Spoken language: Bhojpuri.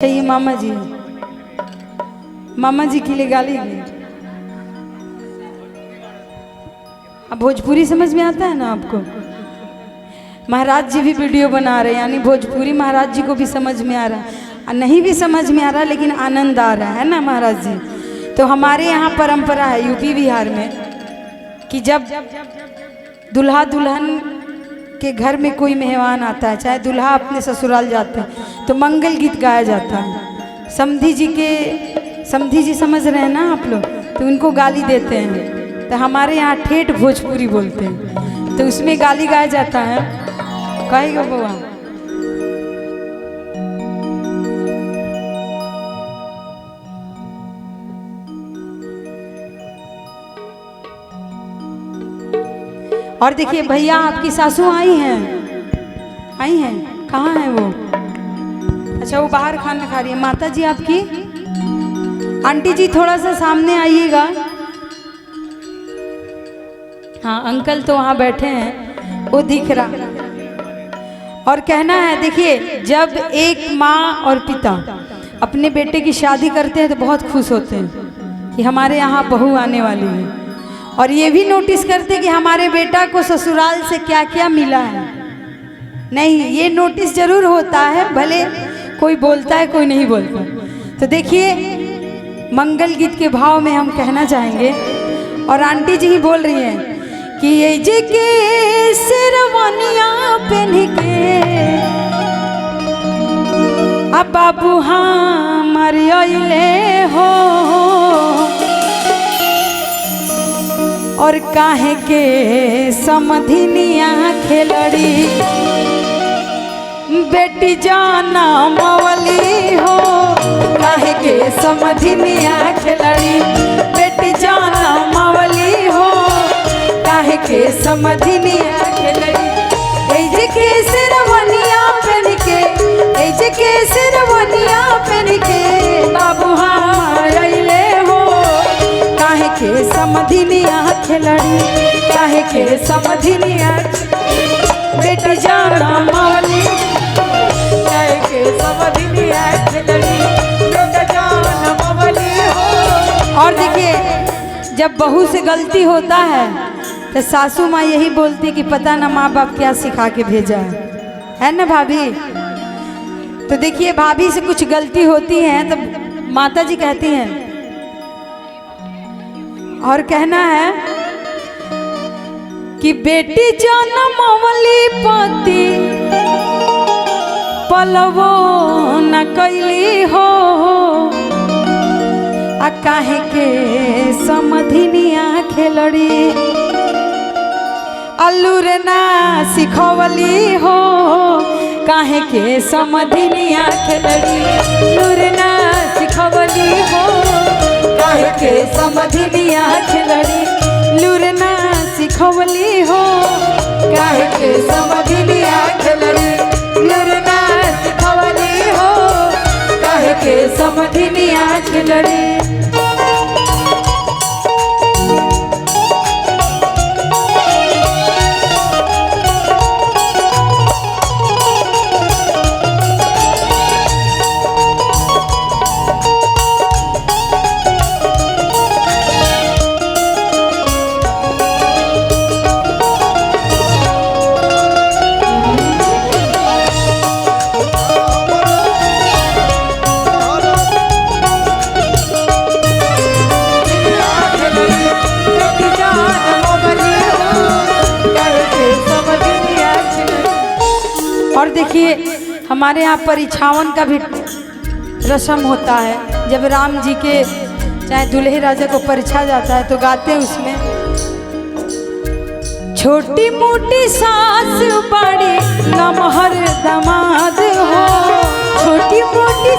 चाहिए मामा जी के लिए गाली दी। अब भोजपुरी समझ में आता है ना आपको। महाराज जी भी वीडियो बना रहे हैं, यानी भोजपुरी महाराज जी को भी समझ में आ रहा है, और नहीं भी समझ में आ रहा लेकिन आनंद आ रहा है ना महाराज जी। तो हमारे यहाँ परंपरा है यूपी बिहार में कि जब दुल्हा दुल्हन के घर में कोई मेहमान आता है, चाहे दुल्हा अपने ससुराल जाते हैं, तो मंगल गीत गाया जाता है। समधी जी समझ रहे हैं ना आप लोग, तो उनको गाली देते हैं। तो हमारे यहाँ ठेठ भोजपुरी बोलते हैं, तो उसमें गाली गाया जाता है। कहेगा बउआ और देखिए भैया आपकी सासू आई हैं कहाँ हैं वो? अच्छा वो बाहर खाना खा रही है। माता जी आपकी, आंटी जी थोड़ा सा सामने आइएगा। हाँ अंकल तो वहाँ बैठे हैं, वो दिख रहा। और कहना है देखिए, जब एक माँ और पिता अपने बेटे की शादी करते हैं तो बहुत खुश होते हैं कि हमारे यहाँ बहू आने वाली है, और ये भी नोटिस करते कि हमारे बेटा को ससुराल से क्या क्या मिला है। नहीं, ये नोटिस जरूर होता है, भले कोई बोलता है कोई नहीं बोलता। तो देखिए मंगल गीत के भाव में हम कहना चाहेंगे, और आंटी जी ही बोल रही हैं कि ये जे के शेरवानिया पहन के अब बाबू हाँ मरियले हो, और काहे के समधिनिया खेलड़ी बेटी जाना मवली हो, काहे के समधिनिया खेलड़ी बेटी जाना मवली हो, काहे के समधिनिया खेलड़ी। ऐजे के शेरवानिया पहन के, ऐजे के शेरवानिया पहन के बाबू हमारे हो, काहे के समधिनिया खेलड़ी, काहे के समधिनिया बेटी जाना मवली, काहे के समधिनिया खेलड़ी बेटी जाना मवली हो। और देखिए जब बहू से गलती होता है तो सासू माँ यही बोलती कि पता ना माँ बाप क्या सिखा के भेजा है ना भाभी। तो देखिए भाभी से कुछ गलती होती है तो माता जी कहती हैं, और कहना है कि बेटी जनमवली पति पलवो न कैली हो, आ काहे के समधिनिया खेलड़ी अल्लूर ना सिखवली हो, काहे के समधिनिया खेलड़ी अल्लूर ना सिखवली हो, काहे के समधिनिया खेलड़ी लूर ना सिखवली हो, काहे के समधिनिया खेलड़ी लूर ना सिखवली हो, काहे के समधिनिया खेलड़ी। और देखिए हमारे यहाँ परीक्षावन का भी रस्म होता है। जब राम जी के चाहे दुल्हे राजा को परीक्षा जाता है तो गाते हैं उसमें, छोटी मोटी सास बड़ी लमहर दमाद हो, छोटी मोटी